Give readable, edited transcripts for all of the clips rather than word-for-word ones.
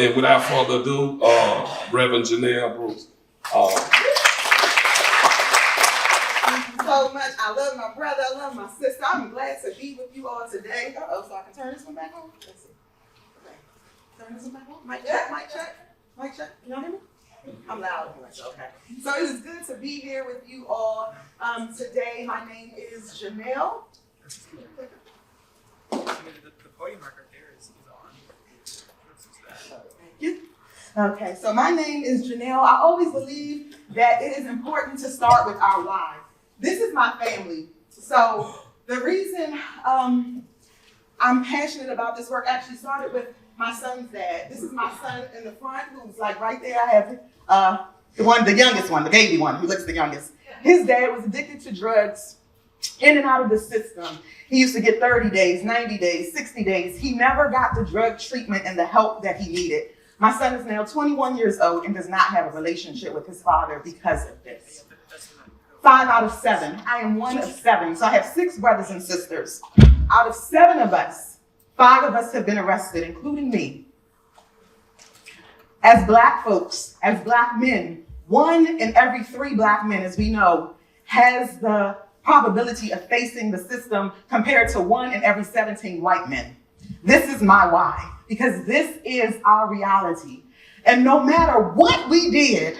And without further ado, Reverend Janelle Bruce. Thank you so much. I love my brother. I love my sister. I'm glad to be with you all today. Uh-oh, so I can turn this one back on? Let's see. Okay. Turn this one back on. Mic check, mic check, mic check. Can y'all hear me? I'm loud anyway, so okay. So it is good to be here with you all today. My name is Janelle. The podium marker there is on. Thank you. Okay, so my name is Janelle. I always believe that it is important to start with our why. This is my family. So the reason I'm passionate about this work actually started with my son's dad. This is my son in the front, who's like right there. I have the youngest one, the baby one, who looks the youngest. His dad was addicted to drugs, in and out of the system. He used to get 30 days, 90 days, 60 days. He never got the drug treatment and the help that he needed. My son is now 21 years old and does not have a relationship with his father because of this. 5 out of 7. I am one of 7. So I have 6 brothers and sisters. Out of 7 of us, 5 of us have been arrested, including me. As Black folks, as Black men, 1 in every 3 Black men, as we know, has the probability of facing the system compared to 1 in every 17 white men. This is my why, because this is our reality. And no matter what we did,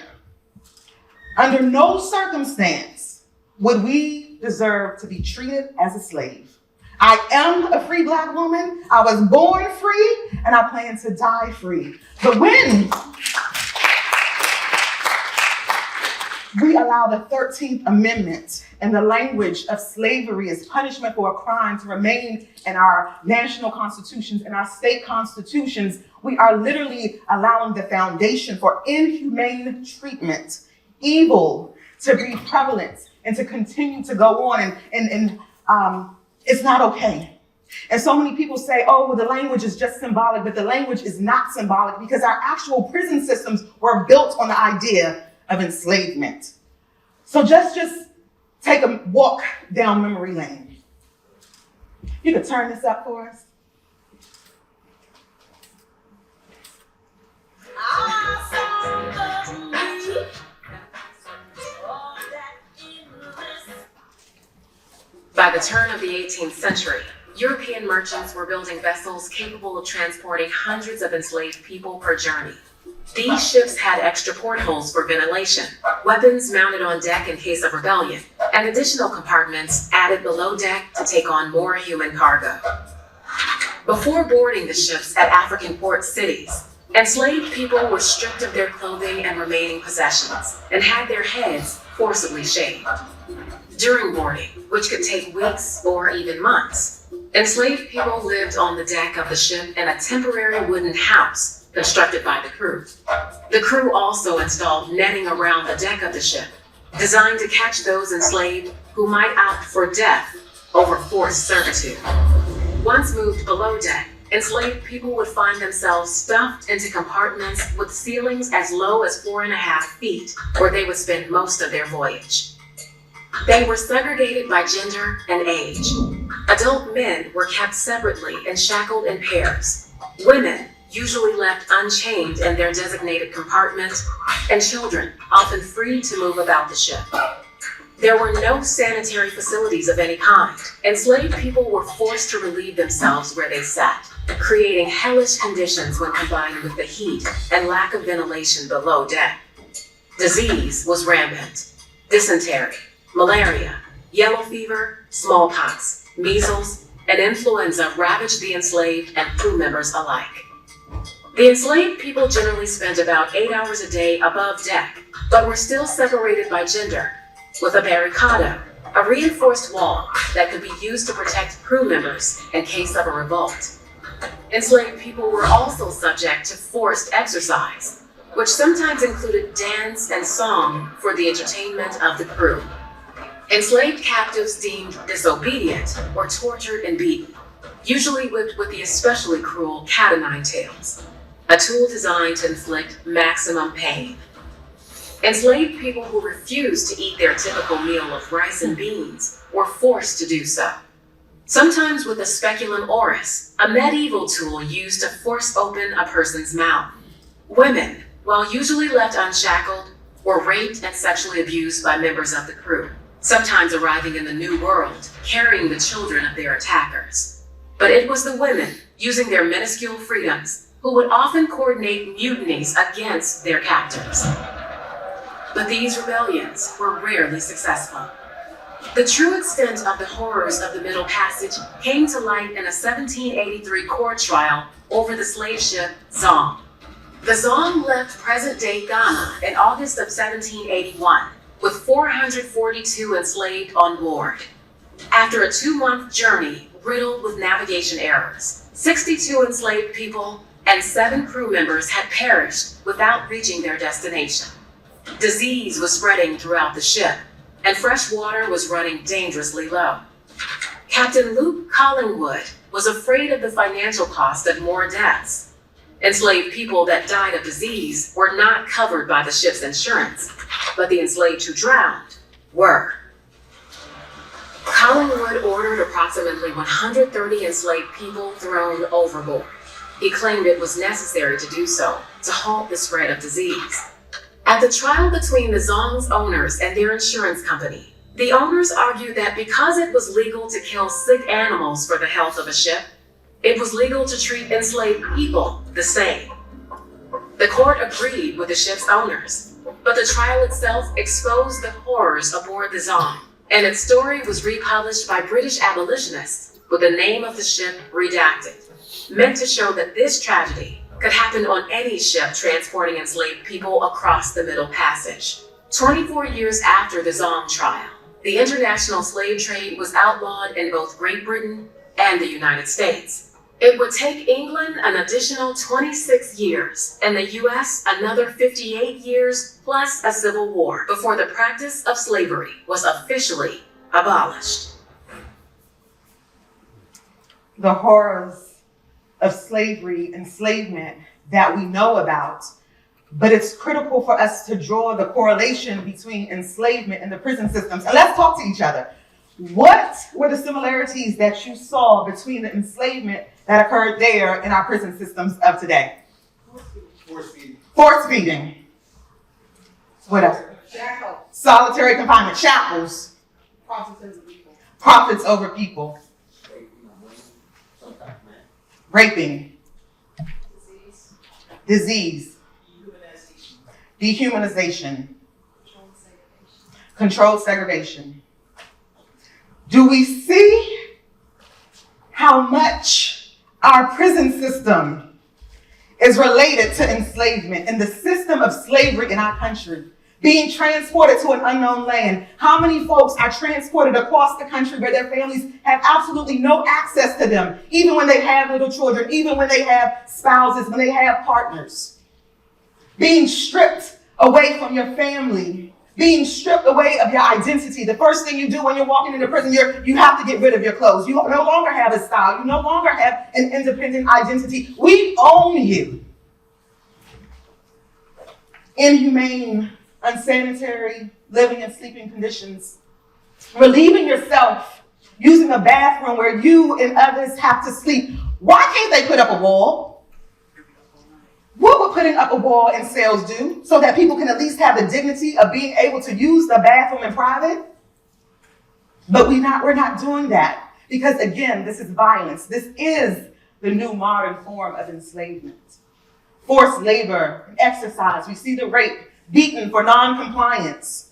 under no circumstance would we deserve to be treated as a slave. I am a free Black woman. I was born free, and I plan to die free. But when we allow the 13th Amendment and the language of slavery as punishment for a crime to remain in our national constitutions and our state constitutions, we are literally allowing the foundation for inhumane treatment, evil to be prevalent and to continue to go on. And it's not okay. And so many people say, oh, well, the language is just symbolic, but the language is not symbolic because our actual prison systems were built on the idea of enslavement. So just take a walk down memory lane. You can turn this up for us. By the turn of the 18th century, European merchants were building vessels capable of transporting hundreds of enslaved people per journey. These ships had extra portholes for ventilation, weapons mounted on deck in case of rebellion, and additional compartments added below deck to take on more human cargo. Before boarding the ships at African port cities, enslaved people were stripped of their clothing and remaining possessions and had their heads forcibly shaved. During boarding, which could take weeks or even months, enslaved people lived on the deck of the ship in a temporary wooden house constructed by the crew. The crew also installed netting around the deck of the ship, designed to catch those enslaved who might opt for death over forced servitude. Once moved below deck, enslaved people would find themselves stuffed into compartments with ceilings as low as 4.5 feet, where they would spend most of their voyage. They were segregated by gender and age. Adult men were kept separately and shackled in pairs. Women usually left unchained in their designated compartment, and children often free to move about the ship. There were no sanitary facilities of any kind. Enslaved people were forced to relieve themselves where they sat, creating hellish conditions when combined with the heat and lack of ventilation below deck. Disease was rampant. Dysentery, malaria, yellow fever, smallpox, measles, and influenza ravaged the enslaved and crew members alike. The enslaved people generally spent about 8 hours a day above deck, but were still separated by gender, with a barricado, a reinforced wall that could be used to protect crew members in case of a revolt. Enslaved people were also subject to forced exercise, which sometimes included dance and song for the entertainment of the crew. Enslaved captives deemed disobedient were tortured and beaten, usually whipped with the especially cruel cat-o'-nine tails, a tool designed to inflict maximum pain. Enslaved people who refused to eat their typical meal of rice and beans were forced to do so, sometimes with a speculum oris, a medieval tool used to force open a person's mouth. Women, while usually left unshackled, were raped and sexually abused by members of the crew, sometimes arriving in the New World, carrying the children of their attackers. But it was the women, using their minuscule freedoms, who would often coordinate mutinies against their captors. But these rebellions were rarely successful. The true extent of the horrors of the Middle Passage came to light in a 1783 court trial over the slave ship Zong. The Zong left present-day Ghana in August of 1781 with 442 enslaved on board. After a 2-month journey riddled with navigation errors, 62 enslaved people and 7 crew members had perished without reaching their destination. Disease was spreading throughout the ship, and fresh water was running dangerously low. Captain Luke Collingwood was afraid of the financial cost of more deaths. Enslaved people that died of disease were not covered by the ship's insurance, but the enslaved who drowned were. Collingwood ordered approximately 130 enslaved people thrown overboard. He claimed it was necessary to do so to halt the spread of disease. At the trial between the Zong's owners and their insurance company, the owners argued that because it was legal to kill sick animals for the health of a ship, it was legal to treat enslaved people the same. The court agreed with the ship's owners, but the trial itself exposed the horrors aboard the Zong, and its story was republished by British abolitionists with the name of the ship redacted, meant to show that this tragedy could happen on any ship transporting enslaved people across the Middle Passage. 24 years after the Zong trial, the international slave trade was outlawed in both Great Britain and the United States. It would take England an additional 26 years and the US another 58 years plus a civil war before the practice of slavery was officially abolished. The horrors of slavery, enslavement that we know about, but it's critical for us to draw the correlation between enslavement and the prison systems. And let's talk to each other. What were the similarities that you saw between the enslavement that occurred there in our prison systems of today? Force feeding. What else? Solitary confinement. Shackles. Profits over people. Raping. Disease. Dehumanization. Controlled segregation. Do we see how much our prison system is related to enslavement and the system of slavery in our country? Being transported to an unknown land. How many folks are transported across the country where their families have absolutely no access to them, even when they have little children, even when they have spouses, when they have partners? Being stripped away from your family, being stripped away of your identity. The first thing you do when you're walking into prison, you have to get rid of your clothes. You no longer have a style. You no longer have an independent identity. We own you. Inhumane, unsanitary living and sleeping conditions. Relieving yourself using a bathroom where you and others have to sleep. Why can't they put up a wall? What would putting up a wall in cells do so that people can at least have the dignity of being able to use the bathroom in private? But we're not doing that because, again, this is violence. This is the new modern form of enslavement. Forced labor and exercise. We see the rape, beaten for non-compliance.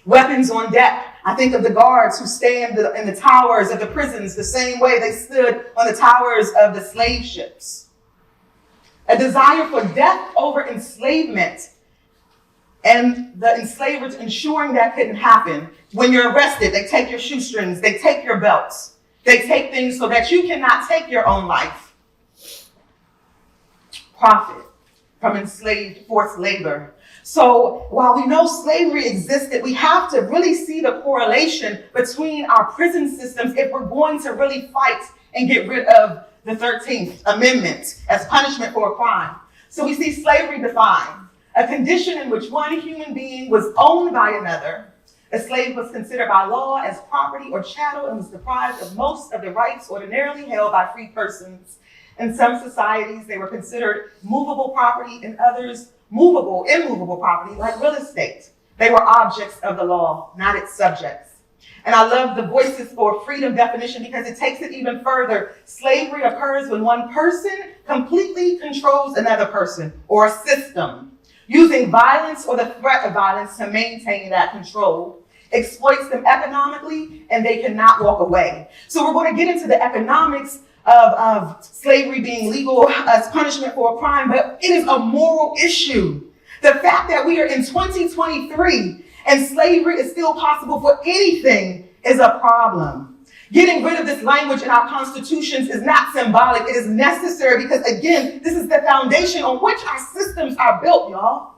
Weapons on deck. I think of the guards who stand in the towers of the prisons the same way they stood on the towers of the slave ships. A desire for death over enslavement, and the enslavers ensuring that couldn't happen. When you're arrested, they take your shoestrings, they take your belts, they take things so that you cannot take your own life. Profit from enslaved forced labor. So while we know slavery existed, we have to really see the correlation between our prison systems if we're going to really fight and get rid of the 13th Amendment as punishment for a crime. So we see slavery defined, a condition in which one human being was owned by another. A slave was considered by law as property or chattel and was deprived of most of the rights ordinarily held by free persons. In some societies, they were considered movable property, in others, movable, immovable property, like real estate. They were objects of the law, not its subjects. And I love the Voices for Freedom definition because it takes it even further. Slavery occurs when one person completely controls another person or a system, using violence or the threat of violence to maintain that control, exploits them economically, and they cannot walk away. So we're going to get into the economics of slavery being legal as punishment for a crime, but it is a moral issue. The fact that we are in 2023 and slavery is still possible for anything is a problem. Getting rid of this language in our constitutions is not symbolic. It is necessary because, again, this is the foundation on which our systems are built, y'all.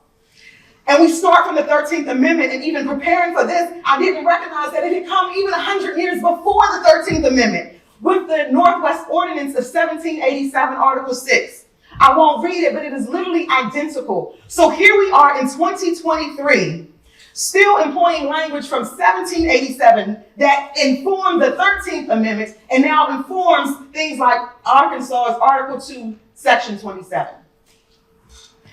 And we start from the 13th Amendment, and even preparing for this, I didn't recognize that it had come even 100 years before the 13th Amendment with the Northwest Ordinance of 1787, Article 6. I won't read it, but it is literally identical. So here we are in 2023, still employing language from 1787 that informed the 13th Amendment and now informs things like Arkansas's Article 2, Section 27.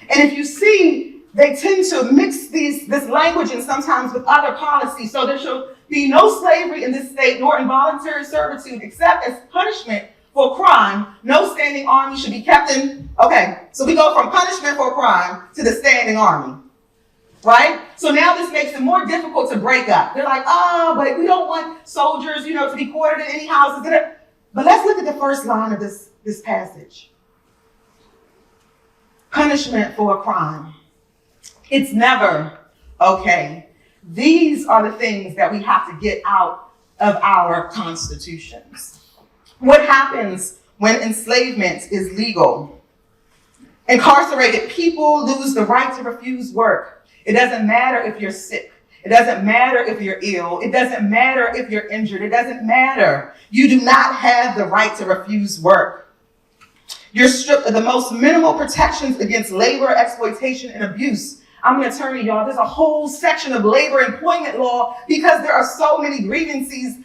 And if you see, they tend to mix this language and sometimes with other policies. So there shall be no slavery in this state, nor involuntary servitude, except as punishment for crime. No standing army should be kept in. Okay, so we go from punishment for crime to the standing army, right? So now this makes it more difficult to break up. They're like, oh, but we don't want soldiers, to be quartered in any houses. But let's look at the first line of this passage. Punishment for a crime. It's never okay. These are the things that we have to get out of our constitutions. What happens when enslavement is legal? Incarcerated people lose the right to refuse work. It doesn't matter if you're sick. It doesn't matter if you're ill. It doesn't matter if you're injured. It doesn't matter. You do not have the right to refuse work. You're stripped of the most minimal protections against labor, exploitation, and abuse. I'm an attorney, y'all. There's a whole section of labor employment law because there are so many grievances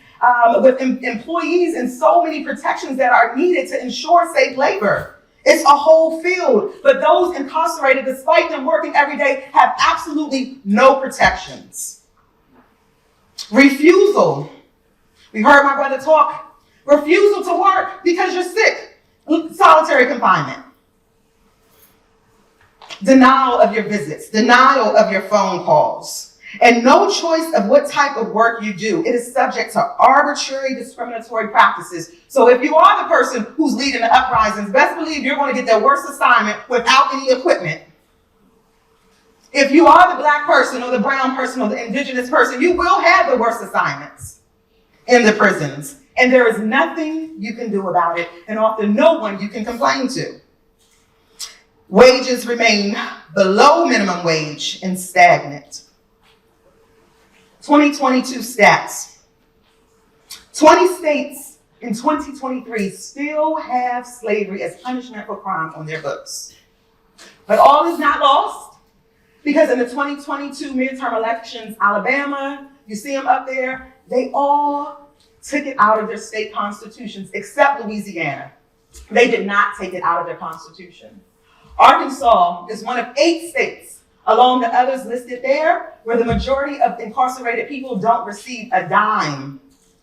with employees and so many protections that are needed to ensure safe labor. It's a whole field. But those incarcerated, despite them working every day, have absolutely no protections. Refusal. We heard my brother talk. Refusal to work because you're sick. Solitary confinement. Denial of your visits, denial of your phone calls, and no choice of what type of work you do. It is subject to arbitrary discriminatory practices. So if you are the person who's leading the uprisings, best believe you're going to get the worst assignment without any equipment. If you are the black person or the brown person or the indigenous person, you will have the worst assignments in the prisons. And there is nothing you can do about it, and often no one you can complain to. Wages remain below minimum wage and stagnant. 2022 stats. 20 states in 2023 still have slavery as punishment for crime on their books. But all is not lost, because in the 2022 midterm elections, Alabama, you see them up there, they all took it out of their state constitutions, except Louisiana. They did not take it out of their constitution. Arkansas is one of 8 states, along the others listed there, where the majority of incarcerated people don't receive a dime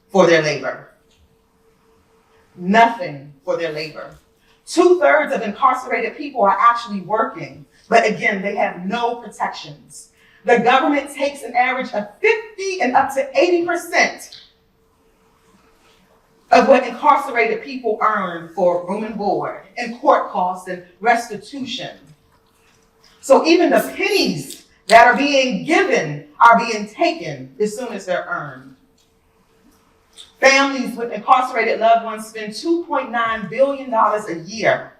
for their labor. Nothing for their labor. 2/3 of incarcerated people are actually working, but again, they have no protections. The government takes an average of 50 and up to 80% of what incarcerated people earn for room and board and court costs and restitution. So even the pennies that are being given are being taken as soon as they're earned. Families with incarcerated loved ones spend $2.9 billion a year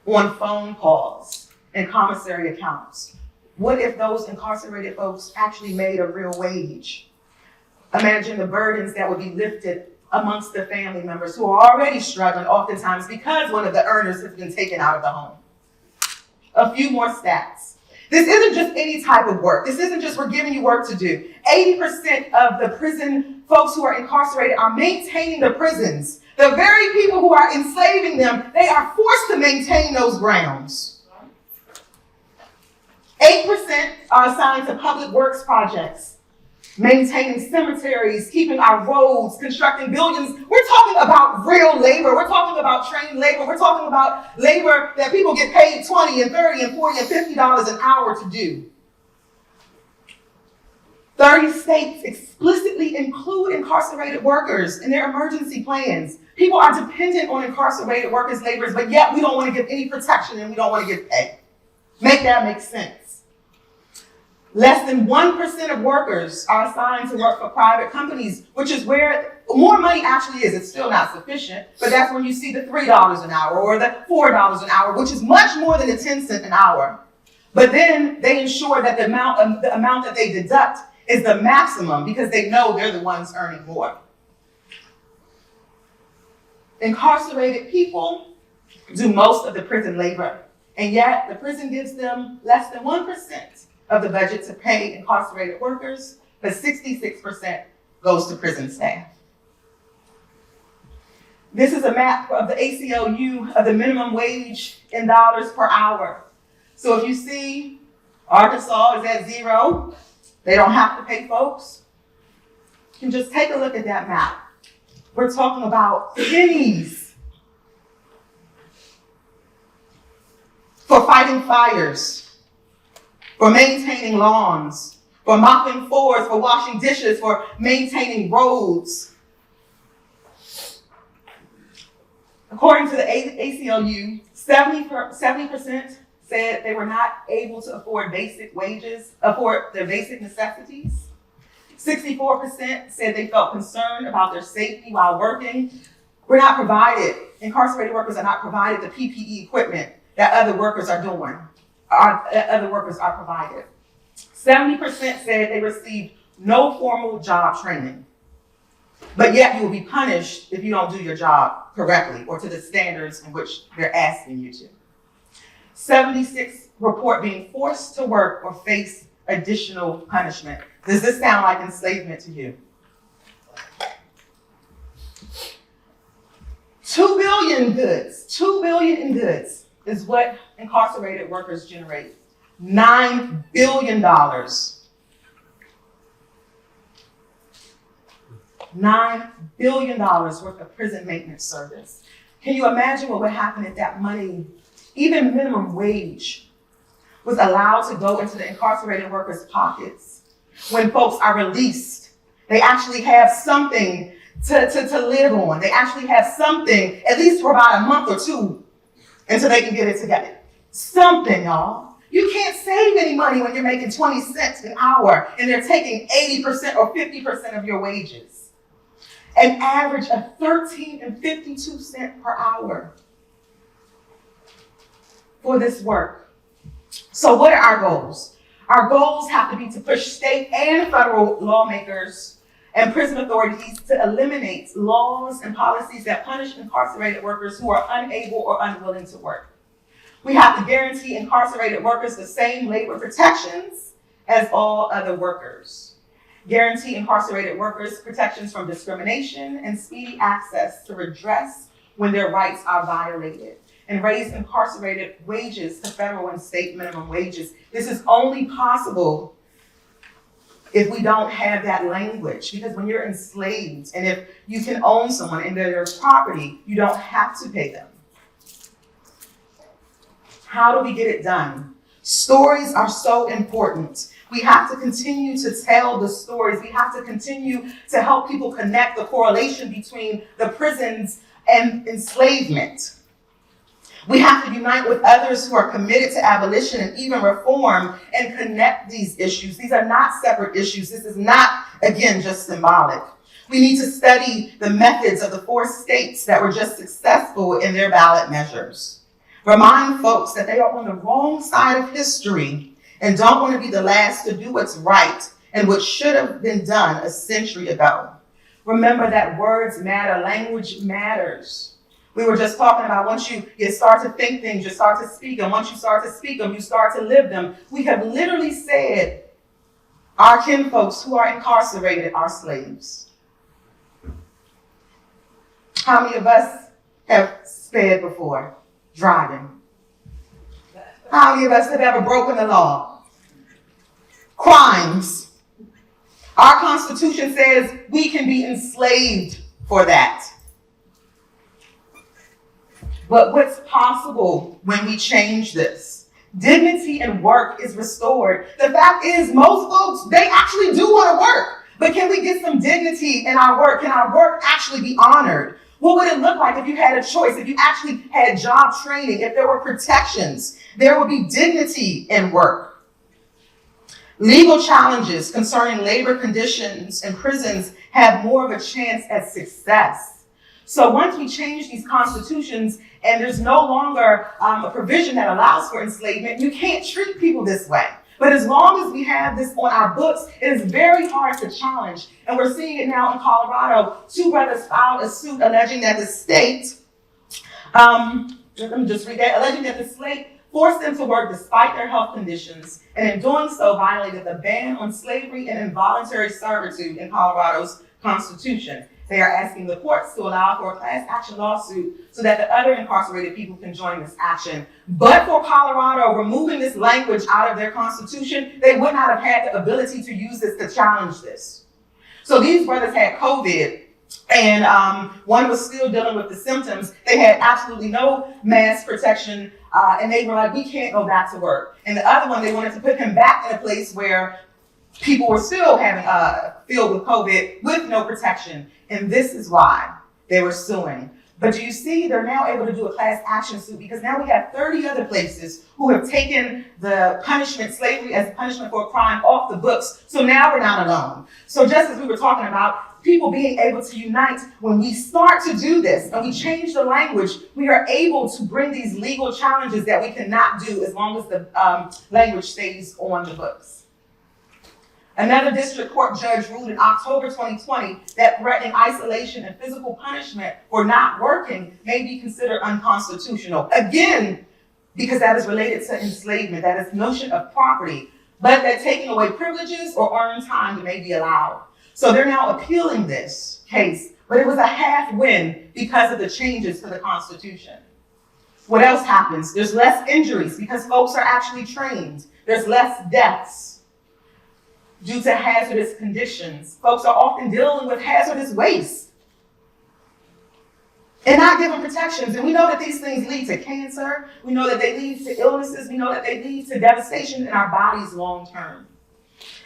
on phone calls and commissary accounts. What if those incarcerated folks actually made a real wage? Imagine the burdens that would be lifted amongst the family members who are already struggling oftentimes because one of the earners has been taken out of the home. A few more stats. This isn't just any type of work. This isn't just we're giving you work to do. 80% of the prison folks who are incarcerated are maintaining the prisons. The very people who are enslaving them, they are forced to maintain those grounds. 8% are assigned to public works projects, maintaining cemeteries, keeping our roads, constructing buildings. We're talking about real labor. We're talking about trained labor. We're talking about labor that people get paid $20 and $30 and $40 and $50 an hour to do. 30 states explicitly include incarcerated workers in their emergency plans. People are dependent on incarcerated workers' labors, but yet we don't want to give any protection and we don't want to give pay. Make that make sense. Less than 1% of workers are assigned to work for private companies, which is where more money actually is. It's still not sufficient, but that's when you see the $3 an hour or the $4 an hour, which is much more than the 10 cents an hour. But then they ensure that the amount that they deduct is the maximum because they know they're the ones earning more. Incarcerated people do most of the prison labor, and yet the prison gives them less than 1% of the budget to pay incarcerated workers, but 66% goes to prison staff. This is a map of the ACLU of the minimum wage in dollars per hour. So if you see Arkansas is at 0, they don't have to pay folks. You can just take a look at that map. We're talking about pennies for fighting fires, for maintaining lawns, for mopping floors, for washing dishes, for maintaining roads. According to the ACLU, 70% said they were not able to afford their basic necessities. 64% said they felt concerned about their safety while working. Incarcerated workers are not provided the PPE equipment that other workers are provided. 70% said they received no formal job training, but yet you will be punished if you don't do your job correctly or to the standards in which they're asking you to. 76 report being forced to work or face additional punishment. Does this sound like enslavement to you? 2 billion in goods is what incarcerated workers generate. $9 billion. $9 billion worth of prison maintenance service. Can you imagine what would happen if that money, even minimum wage, was allowed to go into the incarcerated workers' pockets? When folks are released, they actually have something to live on. They actually have something, at least for about a month or two, until they can get it together. Something, y'all. You can't save any money when you're making 20 cents an hour and they're taking 80% or 50% of your wages. An average of 13 and 52 cents per hour for this work. So what are our goals? Our goals have to be to push state and federal lawmakers and prison authorities to eliminate laws and policies that punish incarcerated workers who are unable or unwilling to work. We have to guarantee incarcerated workers the same labor protections as all other workers. Guarantee incarcerated workers protections from discrimination and speedy access to redress when their rights are violated. And raise incarcerated wages to federal and state minimum wages. This is only possible if we don't have that language, because when you're enslaved and if you can own someone and they're your property, you don't have to pay them. How do we get it done? Stories are so important. We have to continue to tell the stories. We have to continue to help people connect the correlation between the prisons and enslavement. We have to unite with others who are committed to abolition and even reform and connect these issues. These are not separate issues. This is not, again, just symbolic. We need to study the methods of the 4 states that were just successful in their ballot measures. Remind folks that they are on the wrong side of history and don't want to be the last to do what's right and what should have been done a century ago. Remember that words matter, language matters. We were just talking about once you start to think things, you start to speak them. Once you start to speak them, you start to live them. We have literally said our kinfolks who are incarcerated are slaves. How many of us have sped before driving? How many of us have ever broken the law? Crimes. Our Constitution says we can be enslaved for that. But what's possible when we change this? Dignity in work is restored. The fact is, most folks, they actually do want to work. But can we get some dignity in our work? Can our work actually be honored? What would it look like if you had a choice, if you actually had job training, if there were protections? There would be dignity in work. Legal challenges concerning labor conditions in prisons have more of a chance at success. So once we change these constitutions and there's no longer a provision that allows for enslavement, you can't treat people this way. But as long as we have this on our books, it is very hard to challenge. And we're seeing it now in Colorado. 2 brothers filed a suit alleging that the state, let me just read that, alleging that the state forced them to work despite their health conditions, and in doing so violated the ban on slavery and involuntary servitude in Colorado's Constitution. They are asking the courts to allow for a class action lawsuit so that the other incarcerated people can join this action. But for Colorado, removing this language out of their Constitution, they would not have had the ability to use this to challenge this. So these brothers had COVID, and one was still dealing with the symptoms. They had absolutely no mask protection, and they were like, we can't go back to work. And the other one, they wanted to put him back in a place where people were still having filled with COVID with no protection. And this is why they were suing. But do you see, they're now able to do a class action suit because now we have 30 other places who have taken the punishment, slavery as punishment for a crime, off the books. So now we're not alone. So just as we were talking about people being able to unite, when we start to do this and we change the language, we are able to bring these legal challenges that we cannot do as long as the language stays on the books. Another district court judge ruled in October 2020 that threatening isolation and physical punishment for not working may be considered unconstitutional. Again, because that is related to enslavement, that is notion of property, but that taking away privileges or earned time may be allowed. So they're now appealing this case, but it was a half win because of the changes to the Constitution. What else happens? There's less injuries because folks are actually trained. There's less deaths due to hazardous conditions. Folks are often dealing with hazardous waste and not given protections. And we know that these things lead to cancer. We know that they lead to illnesses. We know that they lead to devastation in our bodies long term.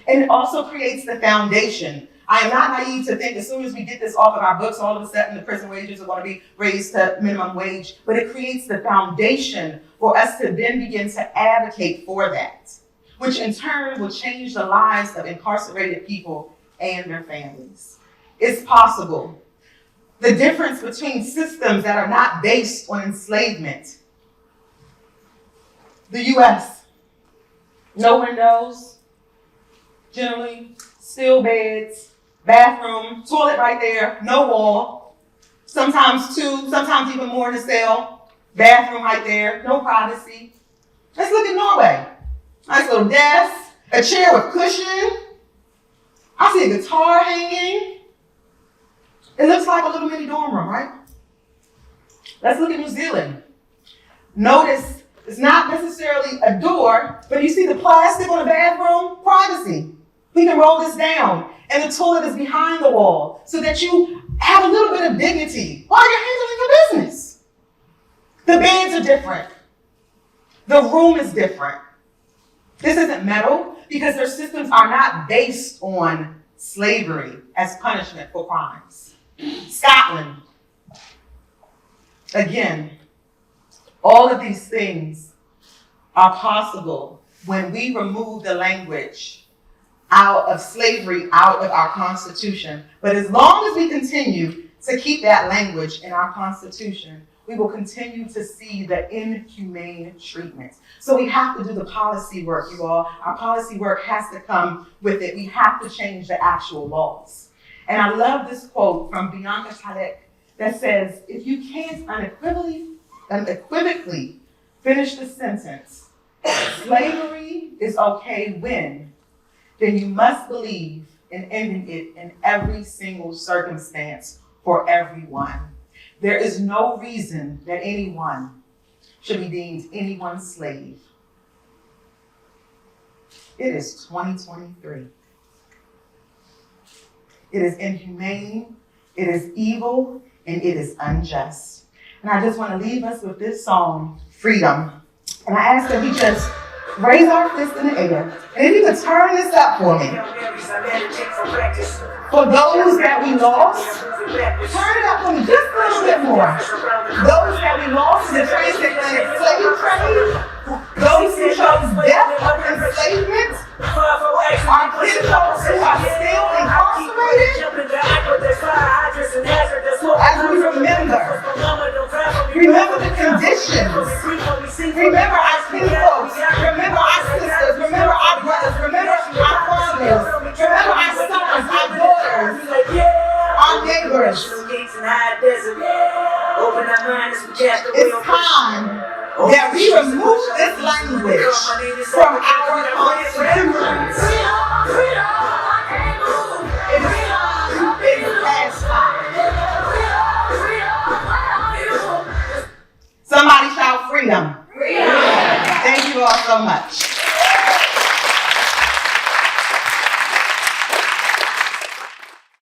And it also creates the foundation. I am not naive to think as soon as we get this off of our books, all of a sudden the prison wages are going to be raised to minimum wage. But it creates the foundation for us to then begin to advocate for that, which in turn will change the lives of incarcerated people and their families. It's possible. The difference between systems that are not based on enslavement. The US, no windows, generally, still beds, bathroom, toilet right there, no wall, sometimes 2, sometimes even more in a cell, bathroom right there, no privacy. Let's look at Norway. Nice little desk, a chair with cushion. I see a guitar hanging. It looks like a little mini dorm room, right? Let's look at New Zealand. Notice it's not necessarily a door, but you see the plastic on the bathroom? Privacy. We can roll this down, and the toilet is behind the wall so that you have a little bit of dignity while you're handling your business. The beds are different. The room is different. This isn't metal because their systems are not based on slavery as punishment for crimes. Scotland. Again, all of these things are possible when we remove the language out of slavery, out of our Constitution. But as long as we continue to keep that language in our Constitution, we will continue to see the inhumane treatment. So we have to do the policy work, you all. Our policy work has to come with it. We have to change the actual laws. And I love this quote from Bianca Talek that says, if you can't unequivocally finish the sentence, slavery is okay when, then you must believe in ending it in every single circumstance for everyone. There is no reason that anyone should be deemed anyone's slave. It is 2023. It is inhumane, it is evil, and it is unjust. And I just want to leave us with this song, Freedom. And I ask that we just raise our fist in the air. And if you could turn this up for me. For those that we lost, turn it up for me just a little bit more. Those that we lost in the transatlantic slave trade, those who chose death over enslavement, our kinfolks who are still incarcerated, as we remember the conditions, remember our kinfolks, remember our sisters, remember our brothers, remember our fathers, remember our sons, our daughters, our neighbors. It's time that we remove this language from our constitution. It is time. Somebody shout freedom. Thank you all so much.